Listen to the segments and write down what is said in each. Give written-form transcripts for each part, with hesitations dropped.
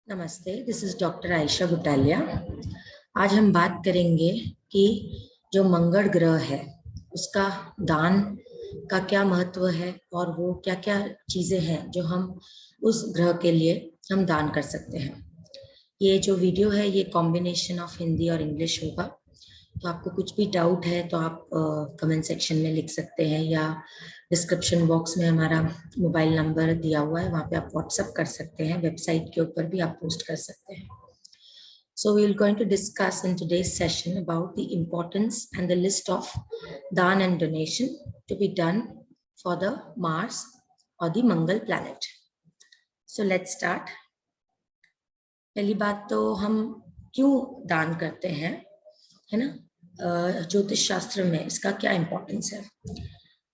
नमस्ते, this is doctor Ayesha गुटालिया। आज हम बात करेंगे कि जो मंगल ग्रह है उसका दान का क्या महत्व है और वो क्या क्या चीज़ें हैं जो हम उस ग्रह के लिए हम दान कर सकते हैं। ये जो वीडियो है ये कॉम्बिनेशन ऑफ हिंदी और इंग्लिश होगा, तो आपको कुछ भी डाउट है तो आप कमेंट सेक्शन में लिख सकते हैं या डिस्क्रिप्शन बॉक्स में हमारा मोबाइल नंबर दिया हुआ है, वहाँ पे आप व्हाट्सअप कर सकते हैं, वेबसाइट के ऊपर भी आप पोस्ट कर सकते हैं। So we are going to discuss in today's session about the importance and the list of daan and donation to be done for the Mars or the Mangal planet. So let's start. पहली बात तो हम क्यों दान करते हैं, है ना? ज्योतिष शास्त्र में इसका क्या इंपॉर्टेंस है?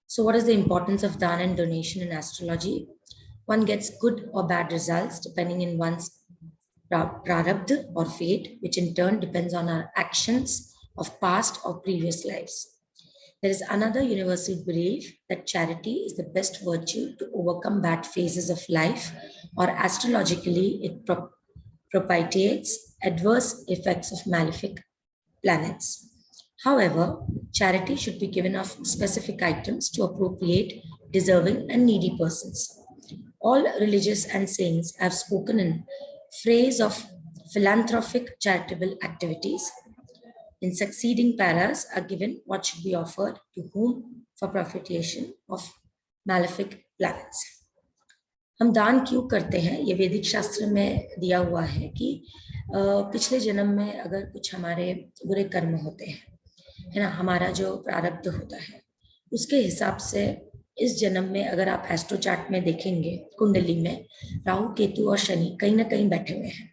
So what is the importance of daan and donation in astrology? One gets good or bad results depending in one's prarabdha or fate, which in turn depends on our actions of past or previous lives. There is another universal belief that charity is the best virtue to overcome bad phases of life, or astrologically it propitiates adverse effects of malefic planets. However, charity should be given of specific items to appropriate deserving and needy persons. All religious and saints have spoken in phrase of philanthropic charitable activities. In succeeding paras are given what should be offered to whom for propitiation of malefic planets. हम दान क्यों करते हैं? ये वैदिक शास्त्र में दिया हुआ है कि पिछले जन्म में अगर कुछ हमारे बुरे कर्म होते हैं, है ना, हमारा जो प्रारब्ध होता है उसके हिसाब से इस जन्म में अगर आप एस्ट्रो चार्ट में देखेंगे, कुंडली में राहु केतु और शनि कहीं ना कहीं बैठे हुए हैं,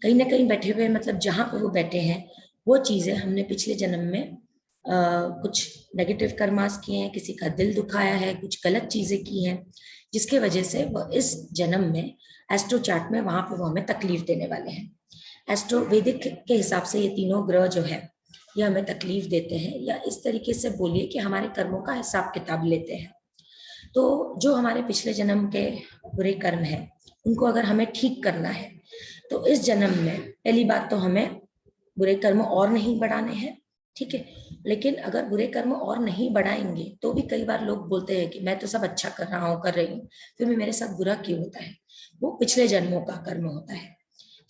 कहीं ना कहीं बैठे हुए, मतलब जहां पर वो बैठे हैं वो चीजें हमने पिछले जन्म में कुछ नेगेटिव कर्मास किए हैं, किसी का दिल दुखाया है, कुछ गलत चीजें की हैं, जिसके वजह से वो इस जन्म में एस्ट्रो चार्ट में वहां पर वो हमें तकलीफ देने वाले हैं। एस्ट्रो वैदिक के हिसाब से ये तीनों ग्रह जो है ये हमें तकलीफ देते हैं, या इस तरीके से बोलिए कि हमारे कर्मों का हिसाब किताब लेते हैं। तो जो हमारे पिछले जन्म के बुरे कर्म हैं उनको अगर हमें ठीक करना है तो इस जन्म में पहली बात तो हमें बुरे कर्म और नहीं बढ़ाने हैं, ठीक है। लेकिन अगर बुरे कर्म और नहीं बढ़ाएंगे तो भी कई बार लोग बोलते हैं कि मैं तो सब अच्छा कर रहा हूँ, कर रही हूँ, फिर भी मेरे साथ बुरा क्यों होता है? वो पिछले जन्मों का कर्म होता है,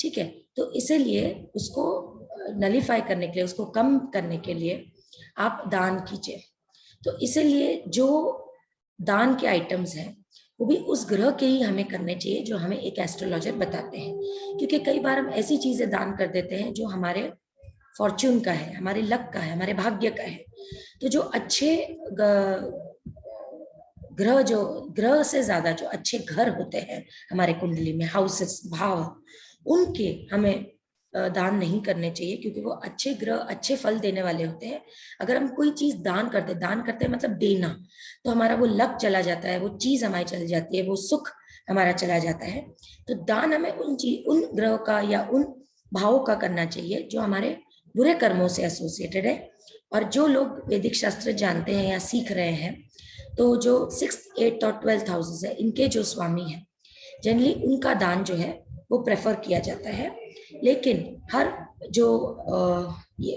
ठीक है। तो इसीलिए उसको नलीफाई करने के लिए, उसको कम करने के लिए आप दान कीजिए। तो इसीलिए जो दान के आइटम्स हैं वो भी उस ग्रह के ही हमें करने चाहिए जो हमें एक एस्ट्रोलॉजर बताते हैं, क्योंकि कई बार हम ऐसी चीजें दान कर देते हैं जो हमारे फॉर्च्यून का है, हमारे लक का है, हमारे भाग्य का है। तो जो अच्छे ग्रह, जो ग्रह से ज्यादा जो अच्छे घर होते हैं हमारे कुंडली में, हाउसेस, भाव, उनके हमें दान नहीं करने चाहिए, क्योंकि वो अच्छे ग्रह अच्छे फल देने वाले होते हैं। अगर हम कोई चीज दान करते हैं मतलब देना, तो हमारा वो लक चला जाता है, वो चीज हमारी चली जाती है, वो सुख हमारा चला जाता है। तो दान हमें उन ग्रह का या उन भावों का करना चाहिए जो हमारे बुरे कर्मों से एसोसिएटेड है। और जो लोग वैदिक शास्त्र जानते हैं या सीख रहे हैं, तो जो 6th, 8th और 12th हाउसेस है, इनके जो स्वामी हैं जनरली उनका दान जो है वो प्रेफर किया जाता है। लेकिन हर जो ये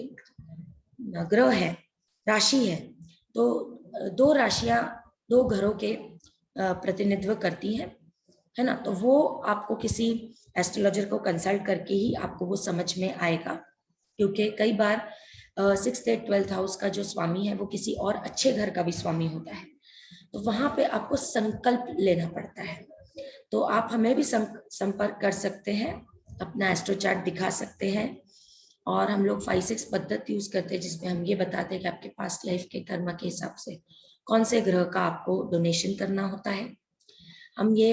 ग्रह है, राशि है, तो दो राशियां दो घरों के प्रतिनिधित्व करती हैं, है ना। तो वो आपको किसी एस्ट्रोलॉजर को कंसल्ट करके ही आपको वो समझ में आएगा, क्योंकि कई बार 6th, 8th, 12th हाउस का जो स्वामी है वो किसी और अच्छे घर का भी स्वामी होता है। तो वहां पे आपको संकल्प लेना पड़ता है। तो आप हमें भी संपर्क कर सकते हैं, अपना एस्ट्रो चार्ट दिखा सकते हैं, और हम लोग 5-6 पद्धति यूज करते हैं जिसमें हम ये बताते हैं कि आपके पास्ट लाइफ के कर्म के हिसाब से कौन से ग्रह का आपको डोनेशन करना होता है। हम ये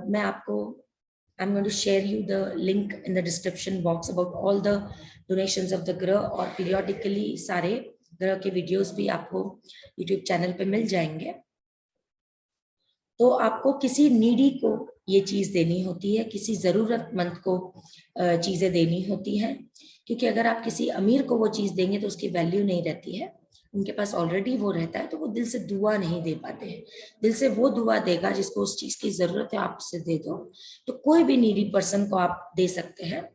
मैं आपको I'm going to share you the link in the description box about all the donations of the ग्रह, और periodically सारे ग्रह के वीडियोस भी आपको YouTube चैनल पे मिल जाएंगे। तो आपको किसी नीडी को ये चीज देनी होती है, किसी जरूरतमंद को चीजें देनी होती हैं, क्योंकि अगर आप किसी अमीर को वो चीज देंगे तो उसकी वैल्यू नहीं रहती है, उनके पास ऑलरेडी वो रहता है, तो वो दिल से दुआ नहीं दे पाते हैं। दिल से वो दुआ देगा जिसको उस चीज की जरूरत है, आप उसे दे दो। तो कोई भी नीडी पर्सन को आप दे सकते हैं।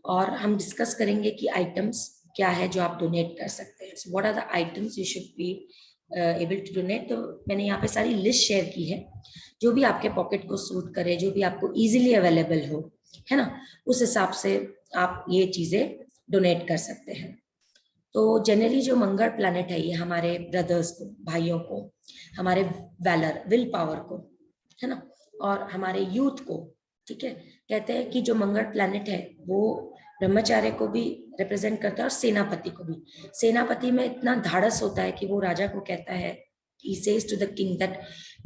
और हम डिस्कस करेंगे कि आइटम्स क्या है जो आप डोनेट कर सकते हैं। What are the items you should be able to donate. तो मैंने यहाँ पे सारी लिस्ट शेयर की है, जो भी आपके पॉकेट को सूट करे, जो भी आपको इजीली अवेलेबल हो, है ना, उस हिसाब से आप ये चीजें डोनेट कर सकते हैं। तो जनरली जो मंगल प्लैनेट है, ये हमारे ब्रदर्स को, भाइयों को, हमारे वैलर, विल पावर को, है ना, और हमारे यूथ को, ठीक है। कहते हैं कि जो मंगल प्लैनेट है वो ब्रह्मचार्य को भी रिप्रेजेंट करता है और सेनापति को भी। सेनापति में इतना धाड़स होता है कि वो राजा को कहता है, he says to the king that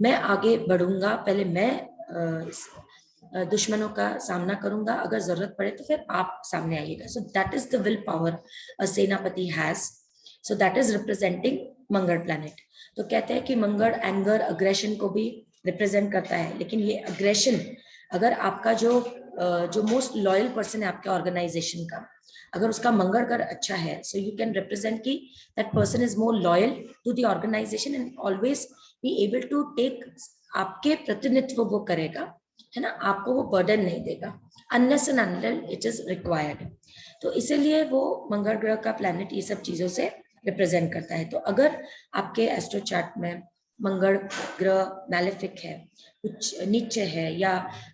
मैं आगे बढ़ूंगा, पहले मैं दुश्मनों का सामना करूंगा, अगर जरूरत पड़े तो फिर आप सामने आइएगा। So that is the will power a सेनापति has. So that is representing Mangal planet. तो कहते हैं कि मंगल एंगर, अग्रेशन को भी रिप्रेजेंट करता है। लेकिन ये अग्रेशन, अगर आपका जो मोस्ट लॉयल पर्सन है आपके ऑर्गेनाइजेशन का, अगर उसका मंगल ग्रह अच्छा है, सो यू कैन रिप्रेजेंट कि that person is more loyal to the organisation and always be able to take, आपके प्रतिनिधित्व वो करेगा, है ना, आपको वो बर्डन नहीं देगा unless and until it is required. तो इसीलिए वो मंगल ग्रह का प्लैनेट ये सब चीजों से रिप्रेजेंट करता है। तो अगर आपके एस्ट्रो चार्ट में मंगल ग्रह मैलेफिक है, कुछ नीचे है, या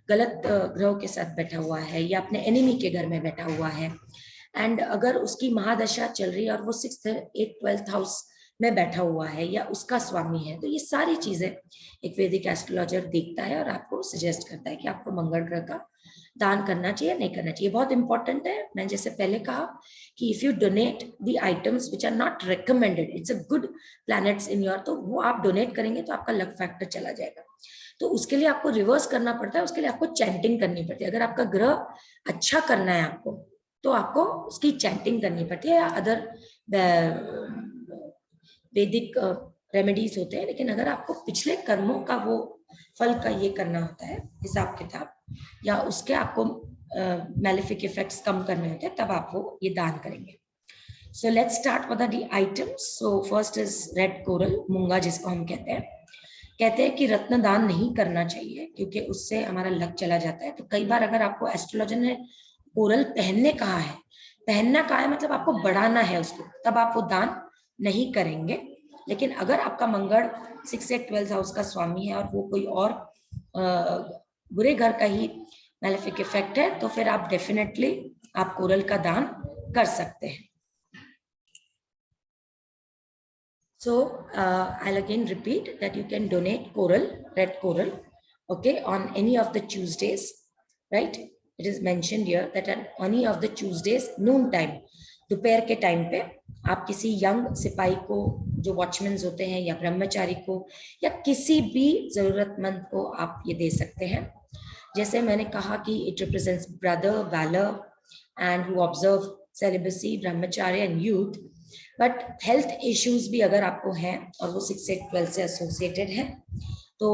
गलत ग्रहों के साथ बैठा हुआ है, या अपने एनिमी के घर में बैठा हुआ है, एंड अगर उसकी महादशा चल रही है और वो 6th 8th 12th हाउस में बैठा हुआ है या उसका स्वामी है, तो ये सारी चीजें एक वैदिक एस्ट्रोलॉजर देखता है और आपको सजेस्ट करता है कि आपको मंगल ग्रह का दान करना चाहिए नहीं करना चाहिए। बहुत इंपॉर्टेंट है। मैंने जैसे पहले कहा कि if you donate the items which are not recommended, it's a good planets in your, तो वो आप डोनेट करेंगे तो आपका लक फैक्टर चला जाएगा। तो उसके लिए आपको रिवर्स करना पड़ता है, उसके लिए आपको चैंटिंग करनी पड़ती है। अगर आपका ग्रह अच्छा करना है आपको, तो आपको उसकी चैंटिंग करनी पड़ती है, या अदर वैदिक रेमेडीज होते हैं। लेकिन अगर आपको पिछले कर्मों का वो फल का ये करना होता है हिसाब किताब, या उसके आपको मैलेफिक इफेक्ट्स कम करने होते हैं, तब आप वो ये दान करेंगे। So let's start with the items. So first is red coral, मूंगा जिसको हम कहते हैं। कहते हैं कि रत्न दान नहीं करना चाहिए क्योंकि उससे हमारा लक चला जाता है। तो कई बार अगर आपको एस्ट्रोलॉजर ने कोरल पहनने कहा है, पहनना कहा है मतलब आपको बढ़ाना है उसको, तब आप वो दान नहीं करेंगे। लेकिन अगर आपका मंगल 6 8 12 हाउस का स्वामी है और वो कोई और बुरे घर का ही मैलेफिक इफेक्ट है, तो फिर आप डेफिनेटली आप कोरल का दान कर सकते हैं। So I'll again repeat that you can donate coral, red coral, okay, on any of the Tuesdays, right? It is mentioned here that on any of the Tuesdays noon time, दोपहर के time पे आप किसी young सिपाही को, जो watchman होते हैं, या ब्रह्मचारी को, या किसी भी जरूरतमंद को आप ये दे सकते हैं। जैसे मैंने कहा कि it represents brother, valour and who observe celibacy, brahmacharya and youth. But health issues भी अगर आपको हैं और वो 6 8 12 से एसोसिएटेड है, तो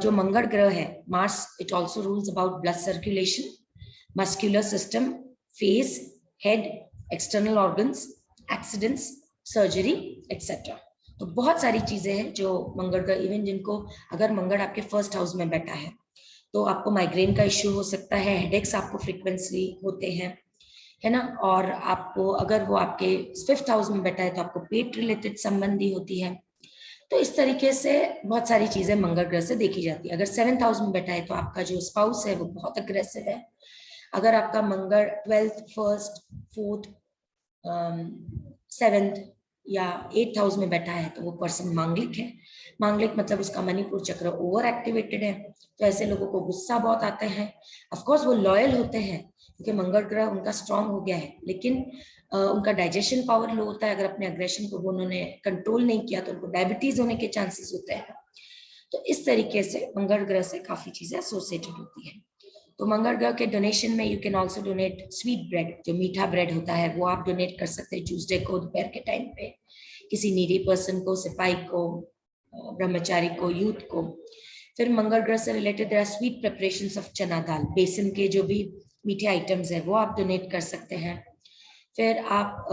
जो मंगल ग्रह है Mars, it also rules about blood circulation, muscular system, face, head, external organs, accidents, surgery etcetera. तो बहुत सारी चीजें हैं जो मंगल ग्रह, इवन जिनको, अगर मंगल आपके फर्स्ट हाउस में बैठा है तो आपको माइग्रेन का इश्यू हो सकता है, हेडेक्स आपको फ्रीक्वेंटली होते हैं, है ना। और आपको अगर वो आपके 5th हाउस में बैठा है तो आपको पेट रिलेटेड संबंधी होती है। तो इस तरीके से बहुत सारी चीजें मंगल ग्रह से देखी जाती है। अगर 7th हाउस में बैठा है तो आपका जो स्पाउस है वो बहुत अग्रेसिव है। अगर आपका मंगल 12th, 1st, 4th, 7th या 8th हाउस में बैठा है तो वो पर्सन मांगलिक है। मांगलिक मतलब उसका मणिपुर चक्र ओवर एक्टिवेटेड है, तो ऐसे लोगों को गुस्सा बहुत आते हैं। ऑफकोर्स वो लॉयल होते हैं क्योंकि मंगल ग्रह उनका स्ट्रांग हो गया है, लेकिन उनका डाइजेशन पावर लो होता है। अगर अपने अग्रेशन को उन्होंने कंट्रोल नहीं किया तो उनको डायबिटीज होने के चांसेस होते हैं। तो इस तरीके से मंगल ग्रह से काफी चीजें एसोसिएटेड होती है। तो मंगल ग्रह के डोनेशन में you can also donate sweet bread, जो मीठा ब्रेड होता है वो आप डोनेट कर सकते हैं ट्यूसडे को दोपहर के टाइम पे, किसी नीडी पर्सन को, सिपाही को, ब्रह्मचारी को, यूथ को। फिर मंगल ग्रह से related there are sweet preparations of chana dal, बेसन के जो भी मीठे आइटम्स है वो आप डोनेट कर सकते हैं। फिर आप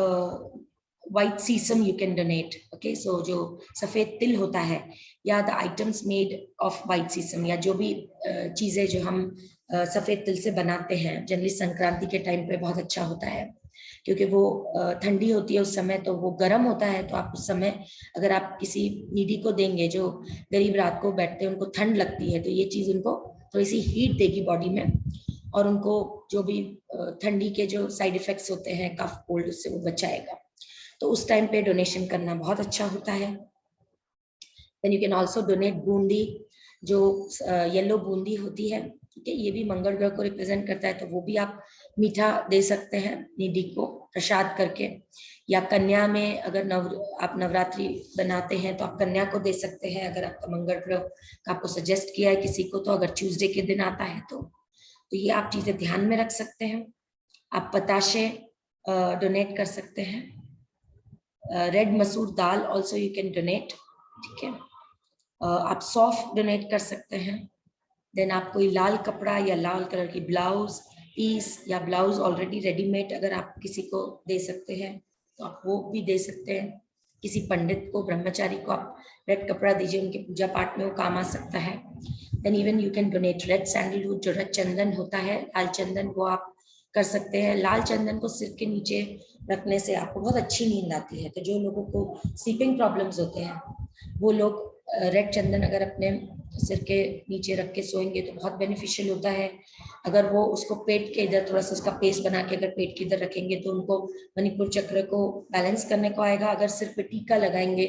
white sesame you can donate. Okay, so जो सफेद तिल होता है या the items made of white sesame या जो भी चीजें जो हम सफेद तिल से बनाते हैं, जनरली संक्रांति के टाइम पे बहुत अच्छा होता है क्योंकि वो ठंडी होती है उस समय, तो वो गर्म होता है, तो आप उस समय अगर आप किसी नीडी को देंगे, जो गरीब रात को बैठते हैं उनको ठंड लगती है, तो ये चीज उनको थोड़ी सी हीट देगी बॉडी में और उनको जो भी ठंडी के जो साइड इफेक्ट्स होते हैं कफ कोल्ड, उससे वो बचाएगा। तो उस टाइम पे डोनेशन करना बहुत अच्छा होता है। Then you can also donate boondi, जो येलो बूंदी होती है, ठीक है, ये भी मंगल ग्रह को रिप्रेजेंट करता है, तो वो भी आप मीठा दे सकते हैं नीडी को प्रसाद करके। या कन्या में अगर आप नवरात्रि बनाते हैं तो आप कन्या को दे सकते हैं, अगर आपका मंगल ग्रह का आपको सजेस्ट किया है किसी को, तो अगर ट्यूसडे के दिन आता है तो ये आप चीजें ध्यान में रख सकते हैं। आप पताशे डोनेट कर सकते हैं। रेड मसूर दाल ऑल्सो यू कैन डोनेट, ठीक है। आप सौंफ डोनेट कर सकते हैं। देन आप कोई लाल कपड़ा या लाल कलर की ब्लाउज पीस या ब्लाउज ऑलरेडी रेडीमेड अगर आप किसी को दे सकते हैं तो आप वो भी दे सकते हैं। किसी पंडित को, ब्रह्मचारी को आप रेड कपड़ा दीजिए, उनके पूजा पाठ में वो काम आ सकता है। Then even you can donate red sandalwood, जो रेड चंदन होता है, लाल चंदन, वो आप कर सकते हैं। लाल चंदन को सिर के नीचे रखने से आपको बहुत अच्छी नींद आती है। तो जो लोगों को स्लीपिंग प्रॉब्लम्स होते हैं वो लोग रेड चंदन अगर अपने सिर के नीचे रख के सोएंगे तो बहुत बेनिफिशियल होता है। अगर वो उसको पेट के इधर थोड़ा सा उसका पेस्ट बना के अगर पेट के इधर रखेंगे तो उनको मणिपुर चक्र को बैलेंस करने को आएगा। अगर सिर पे टीका लगाएंगे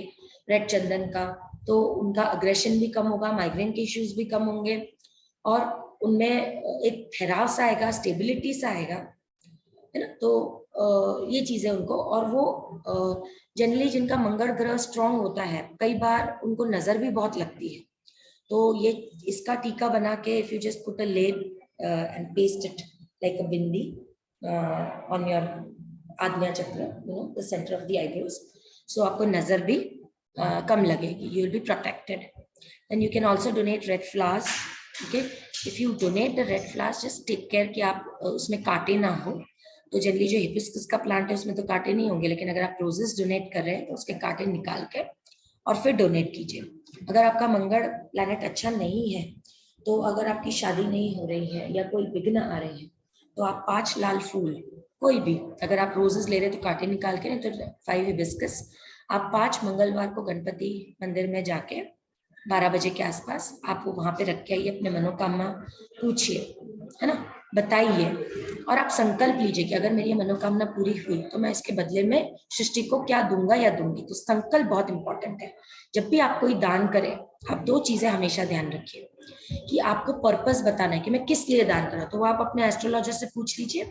रेड चंदन का तो उनका अग्रेशन भी कम होगा, माइग्रेन के इश्यूज भी कम होंगे और उनमें एक ठहराव सा आएगा, स्टेबिलिटी सा आएगा, है ना। तो ये चीजें उनको, और वो जनरली जिनका मंगल ग्रह स्ट्रांग होता है कई बार उनको नजर भी बहुत लगती है, तो ये इसका टीका बना के if you just put a lep and paste it like a bindi on your Ajna chakra, you know, the centre of the eyebrows, so आपको नजर भी कम लगेगी, you will be protected. Then you can also donate red flowers, okay. If you donate the red flowers just take care कि आप उसमें कांटे ना हो। तो जनरली जो हिबिस्कस का प्लांट है उसमें तो कांटे नहीं होंगे, लेकिन अगर आप रोजेस डोनेट कर रहे हैं तो उसके कांटे निकाल के और फिर डोनेट कीजिए। अगर आपका मंगल प्लैनेट अच्छा नहीं है, तो अगर आपकी शादी नहीं हो रही है या कोई विघ्न आ रहे हैं, तो आप 5 लाल फूल कोई भी, अगर आप रोजेस ले रहे हैं तो कांटे निकाल के, नहीं तो 5 हिबिस्कस, आप 5 मंगलवार को गणपति मंदिर में जाके 12 बजे के आसपास आप वो वहां पे रख के आइए, अपने मनोकामना पूछिए, है ना, बताइए, और आप संकल्प लीजिए कि अगर मेरी मनोकामना पूरी हुई तो मैं इसके बदले में सृष्टि को क्या दूंगा या दूंगी। तो संकल्प बहुत इंपॉर्टेंट है। जब भी आप कोई दान करें, आप 2 चीजें हमेशा ध्यान रखिए कि आपको पर्पस बताना है कि मैं किस लिए दान कर रहा हूं। तो वो आप अपने एस्ट्रोलॉजर से पूछ लीजिए।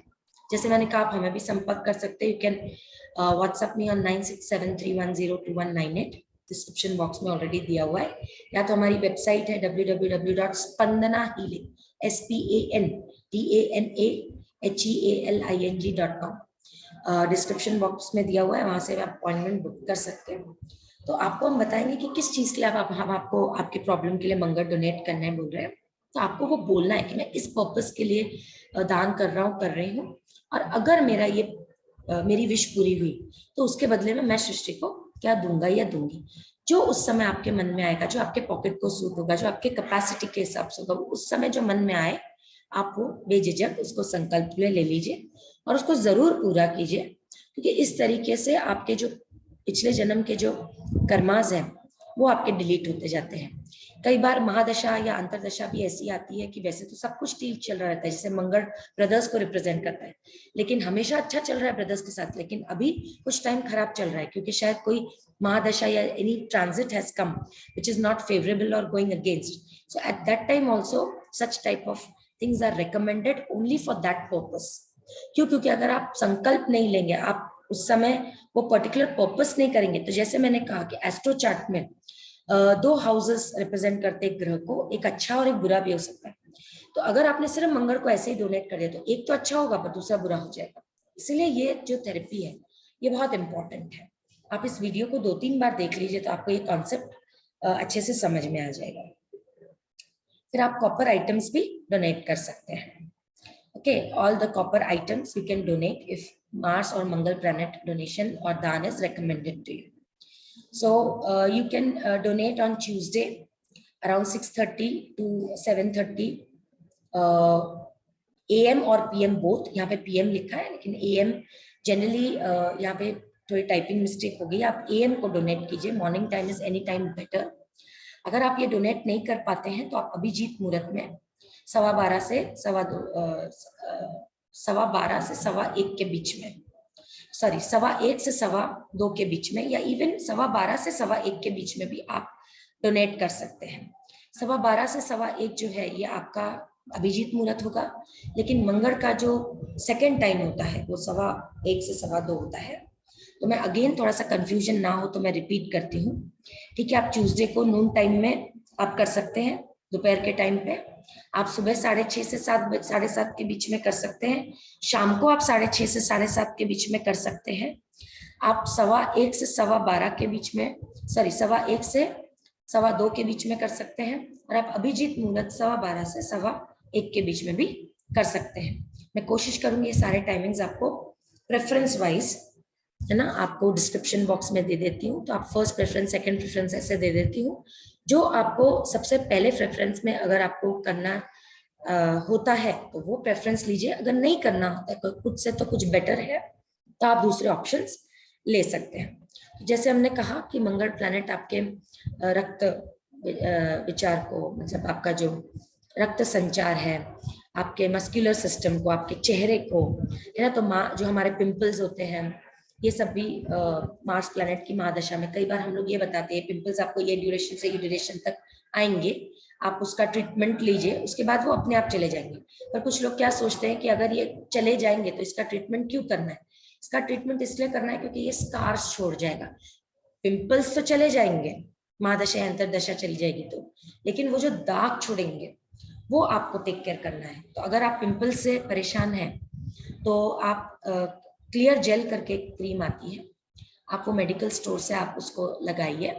जैसे मैंने कहा, आप हमें भी संपर्क कर सकते हैं। You can WhatsApp me on 9673102198, description box में ऑलरेडी दिया हुआ है, या तो हमारी वेबसाइट है www.spandanahealing SPANDANAHEALING.com, डिस्क्रिप्शन बॉक्स में दिया हुआ है, वहां से आप अपॉइंटमेंट बुक कर सकते हैं। तो आपको हम बताएंगे कि किस चीज के लिए हम आपको आपके प्रॉब्लम के लिए मंगल डोनेट करना है बोल रहे हैं, तो आपको वो बोलना है कि मैं इस पर्पस के लिए दान कर रहा हूँ, कर रही हूँ, और अगर मेरा ये मेरी विश पूरी हुई तो उसके बदले में मैं सृष्टि को क्या दूंगा या दूंगी। जो उस समय आपके मन में आएगा, जो आपके पॉकेट को सूट होगा, जो आपके कैपेसिटी के हिसाब से होगा, उस समय जो मन में आए आप वो बेझिझक उसको संकल्प में ले लीजिए और उसको जरूर पूरा कीजिए, क्योंकि इस तरीके से आपके जो पिछले जन्म के जो कर्मास हैं वो आपके डिलीट होते जाते हैं। कई बार महादशा या अंतरदशा भी ऐसी आती है कि वैसे तो सब कुछ ठीक चल रहा रहता है, जैसे मंगल ब्रदर्स को रिप्रेजेंट करता है, लेकिन हमेशा अच्छा चल रहा है ब्रदर्स के साथ, लेकिन अभी कुछ टाइम खराब चल रहा है क्योंकि शायद कोई महादशा या any transit has come which is not favorable or going against. So at that time also such type of things are recommended only for that purpose. क्यों? क्योंकि अगर आप संकल्प नहीं लेंगे, आप उस समय वो पर्टिकुलर पर्पस नहीं करेंगे, तो जैसे मैंने कहा कि एस्ट्रो चार्ट में 2 हाउसेस रिप्रेजेंट करते एक ग्रह को, एक अच्छा और एक बुरा भी हो सकता है। तो अगर आपने सिर्फ मंगल को ऐसे ही डोनेट कर दिया तो एक तो अच्छा होगा पर दूसरा बुरा हो जाएगा। इसलिए ये जो थेरेपी है ये बहुत इंपॉर्टेंट है। आप इस वीडियो को 2-3 बार देख लीजिए तो आपको ये कॉन्सेप्ट अच्छे से समझ में आ जाएगा। फिर आप कॉपर आइटम्स भी डोनेट कर सकते हैं। Okay, all the copper items you can donate if Mars or Mangal planet donation or दान is recommended to you. So you can donate on Tuesday around 6:30 to 7:30 AM और PM both. यहाँ पे PM लिखा है लेकिन AM generally यहाँ पे थोड़ी टाइपिंग मिस्टेक हो गई. आप AM को डोनेट कीजिए. Morning time is any time better. अगर आप ये डोनेट नहीं कर पाते हैं तो आप अभिजीत मुहूर्त में 12:15 से 1:15 के बीच में, सॉरी 1:15 से 2:15 के बीच में, या इवन 12:15 से 1:15 के बीच में भी आप डोनेट कर सकते हैं. 12:15 से 1:15 जो है ये आपका अभिजीत मुहूर्त होगा, लेकिन मंगल का जो सेकेंड टाइम होता है वो 1:15 से 2:15 होता है. तो मैं अगेन थोड़ा सा कंफ्यूजन ना हो तो मैं रिपीट करती हूँ. ठीक है, आप ट्यूसडे को नून टाइम में आप कर सकते हैं, दोपहर के टाइम पे. आप सुबह 6:30 से 7:30 के बीच में कर सकते हैं. शाम को आप 6:30 से 7:30 के बीच में कर सकते हैं. आप 1:15 से 12:15 के बीच में, सॉरी 1:15 से 2:15 के बीच में कर सकते हैं. और आप अभिजीत मुहूर्त 12:15 से 1:15 के बीच में भी कर सकते हैं. मैं कोशिश करूंगी ये सारे टाइमिंग्स आपको प्रेफरेंस वाइज, है ना, आपको डिस्क्रिप्शन बॉक्स में दे देती हूँ. तो आप फर्स्ट प्रेफरेंस, सेकंड प्रेफरेंस ऐसे दे देती हूँ. जो आपको सबसे पहले प्रेफरेंस में अगर आपको करना होता है तो वो प्रेफरेंस लीजिए. अगर नहीं करना होता है खुद से तो कुछ बेटर है तो आप दूसरे ऑप्शंस ले सकते हैं. जैसे हमने कहा कि मंगल प्लैनेट आपके रक्त विचार को, मतलब आपका जो रक्त संचार है, आपके मस्कुलर सिस्टम को, आपके चेहरे को, है ना, तो जो हमारे पिंपल्स होते हैं ये सब भी मार्स प्लैनेट की महादशा में कई बार हम लोग ये बताते हैं पिंपल्स आपको ये ड्यूरेशन से ये ड्यूरेशन तक आएंगे, आप उसका ट्रीटमेंट लीजिए, उसके बाद वो अपने आप चले जाएंगे. पर कुछ लोग क्या सोचते हैं कि अगर ये चले जाएंगे तो इसका ट्रीटमेंट क्यों करना है. इसका ट्रीटमेंट इसलिए करना है क्योंकि ये स्कार्स छोड़ जाएगा. पिंपल्स तो चले जाएंगे, महादशा या अंतरदशा चली जाएगी तो, लेकिन वो जो दाग छोड़ेंगे वो आपको टेक केयर करना है. तो अगर आप पिंपल से परेशान हैं तो आप क्लियर जेल करके एक क्रीम आती है, आप वो मेडिकल स्टोर से आप उसको लगाइए.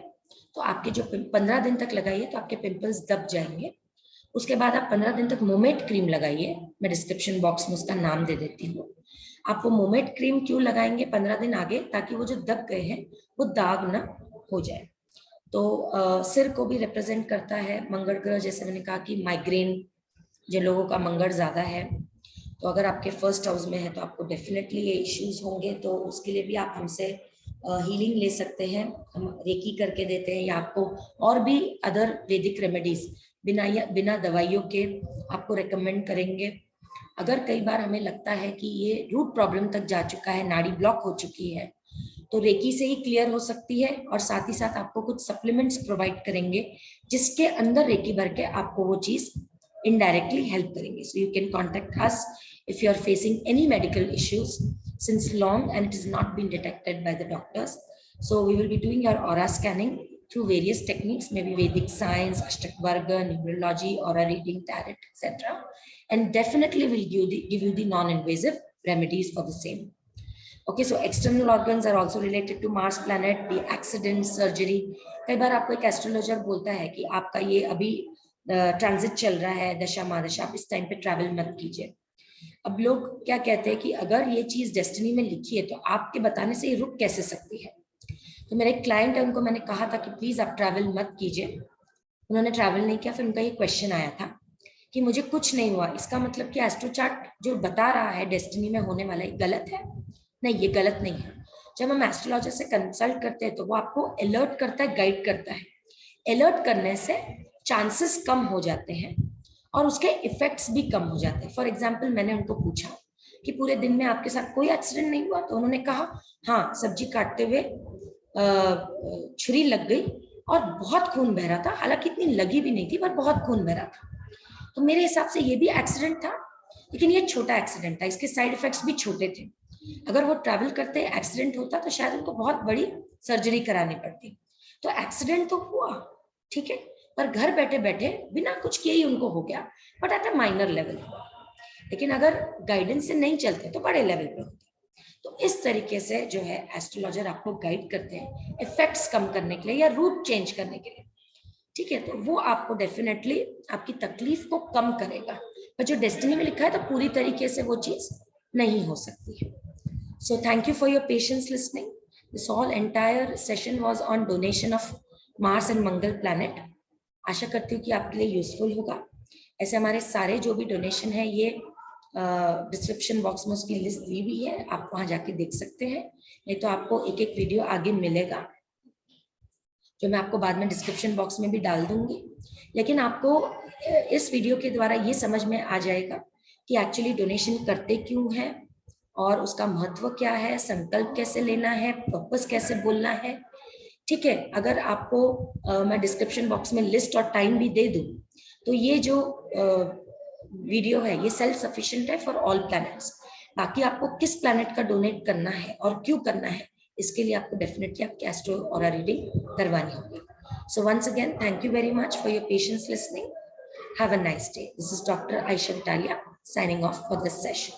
तो आपके जो 15 दिन तक लगाइए तो आपके पिंपल्स दब जाएंगे. उसके बाद आप 15 दिन तक मोमेट क्रीम लगाइए. मैं डिस्क्रिप्शन बॉक्स में उसका नाम दे देती हूँ. आप वो मोमेट क्रीम क्यों लगाएंगे 15 दिन आगे, ताकि वो जो दब गए हैं वो दाग ना हो जाए. तो सिर को भी रिप्रेजेंट करता है मंगल ग्रह. जैसे मैंने कहा कि माइग्रेन जो लोगों का मंगल ज्यादा है, तो अगर आपके फर्स्ट हाउस में है तो आपको डेफिनेटली ये इश्यूज होंगे. तो उसके लिए भी आप हमसे हीलिंग ले सकते हैं, हम रेकी करके देते हैं, या आपको और भी अदर वैदिक रेमेडीज बिना दवाइयों के आपको रेकमेंड करेंगे. अगर कई बार हमें लगता है कि ये रूट प्रॉब्लम तक जा चुका है, नाड़ी ब्लॉक हो चुकी है, तो रेकी से ही क्लियर हो सकती है. और साथ ही साथ आपको कुछ सप्लीमेंट्स प्रोवाइड करेंगे जिसके अंदर रेकी भर के आपको वो चीज indirectly help करेंगे. So you can contact us if you are facing any medical issues since long and it has not been detected by the doctors. So we will be doing your aura scanning through various techniques, maybe Vedic science, Ashtakvarga, numerology, aura reading, tarot, etc. And definitely will give you the non-invasive remedies for the same. Okay, so external organs are also related to Mars planet, the accident, surgery. कई बार आपको एक astrologer बोलता है कि आपका ये अभी transit चल रहा है, दशा महादशा, आप इस टाइम पे ट्रैवल मत कीजिए. अब लोग क्या कहते हैं कि अगर ये चीज डेस्टिनी में लिखी है तो आपके बताने से ये रुक कैसे सकती है. तो मेरे क्लाइंट है, उनको मैंने कहा था कि प्लीज आप ट्रैवल मत कीजिए. उन्होंने ट्रैवल नहीं किया. फिर उनका ये क्वेश्चन आया था कि मुझे कुछ नहीं हुआ, इसका मतलब कि एस्ट्रो चार्ट जो बता रहा है डेस्टिनी में होने वाला है गलत है. नहीं, ये गलत नहीं है. जब हम एस्ट्रोलॉजर से कंसल्ट करते हैं तो वो आपको अलर्ट करता है, गाइड करता है. अलर्ट करने से चांसेस कम हो जाते हैं और उसके इफेक्ट्स भी कम हो जाते हैं. फॉर एग्जाम्पल, मैंने उनको पूछा कि पूरे दिन में आपके साथ कोई एक्सीडेंट नहीं हुआ, तो उन्होंने कहा हाँ, सब्जी काटते हुए छुरी लग गई और बहुत खून बह रहा था. हालांकि इतनी लगी भी नहीं थी पर बहुत खून बह रहा था. तो मेरे हिसाब से ये भी एक्सीडेंट था, लेकिन ये छोटा एक्सीडेंट था, इसके साइड इफेक्ट्स भी छोटे थे. अगर वो ट्रैवल करते एक्सीडेंट होता तो शायद उनको बहुत बड़ी सर्जरी करानी पड़ती. तो एक्सीडेंट तो हुआ, ठीक है, पर घर बैठे बैठे बिना कुछ किए ही उनको हो गया, but at a minor level हुआ. लेकिन अगर गाइडेंस से नहीं चलते तो बड़े लेवल पे होते. तो इस तरीके से जो है एस्ट्रोलॉजर आपको गाइड करते हैं इफेक्ट्स कम करने के लिए या रूट चेंज करने के लिए. ठीक है, तो वो आपको डेफिनेटली आपकी तकलीफ को कम करेगा. पर जो डेस्टिनी में लिखा है तो पूरी तरीके से वो चीज नहीं हो सकती है. So thank you for your patience listening. This whole entire session was on donation of Mars and Mangal planet. आशा करती हूँ कि आपके लिए यूजफुल होगा। ऐसे हमारे सारे जो भी डोनेशन है ये डिस्क्रिप्शन बॉक्स में उसकी लिस्ट दी हुई है, आप वहां जाके देख सकते हैं। नहीं तो आपको एक एक वीडियो आगे मिलेगा जो मैं आपको बाद में डिस्क्रिप्शन बॉक्स में भी डाल दूंगी। लेकिन आपको इस वीडियो के द्वारा ये समझ में आ जाएगा कि एक्चुअली डोनेशन करते क्यों है और उसका महत्व क्या है, संकल्प कैसे लेना है, पर्पस कैसे बोलना है। ठीक है, अगर आपको मैं डिस्क्रिप्शन बॉक्स में लिस्ट और टाइम भी दे दूं तो ये जो वीडियो है ये सेल्फ सफिशिएंट है फॉर ऑल प्लैनेट्स। बाकी आपको किस प्लैनेट का डोनेट करना है और क्यों करना है, इसके लिए आपको डेफिनेटली आपकी एस्ट्रो और रीडिंग करवानी होगी। So once again thank you very much for your patience listening. Have a nice day. This is Dr. Aisha Gutalia signing off for this session.